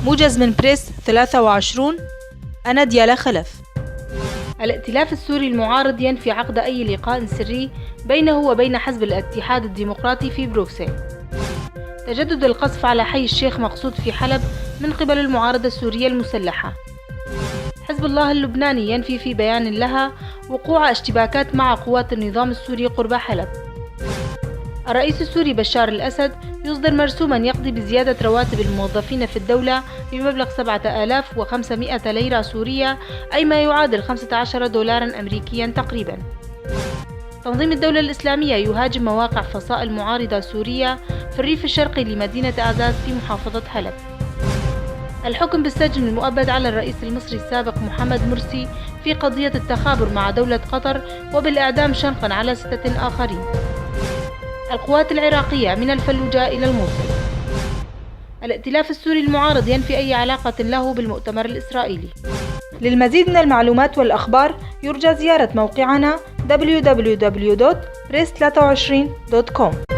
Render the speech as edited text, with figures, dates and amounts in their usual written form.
موجز من بريس 23. أنا ديالا خلف. الائتلاف السوري المعارض ينفي عقد أي لقاء سري بينه وبين حزب الاتحاد الديمقراطي في بروكسل. تجدد القصف على حي الشيخ مقصود في حلب من قبل المعارضة السورية المسلحة. حزب الله اللبناني ينفي في بيان لها وقوع اشتباكات مع قوات النظام السوري قرب حلب. الرئيس السوري بشار الأسد يصدر مرسوما يقضي بزيادة رواتب الموظفين في الدولة بمبلغ 7500 ليرة سورية، أي ما يعادل 15 دولارا أمريكيا تقريبا. تنظيم الدولة الإسلامية يهاجم مواقع فصائل معارضة سورية في الريف الشرقي لمدينة أعزاز في محافظة حلب. الحكم بالسجن المؤبد على الرئيس المصري السابق محمد مرسي في قضية التخابر مع دولة قطر، وبالإعدام شنقا على 6 آخرين. القوات العراقية من الفلوجة إلى الموصل. الائتلاف السوري المعارض ينفي أي علاقة له بالمؤتمر الإسرائيلي. للمزيد من المعلومات والأخبار يرجى زيارة موقعنا www.press23.com.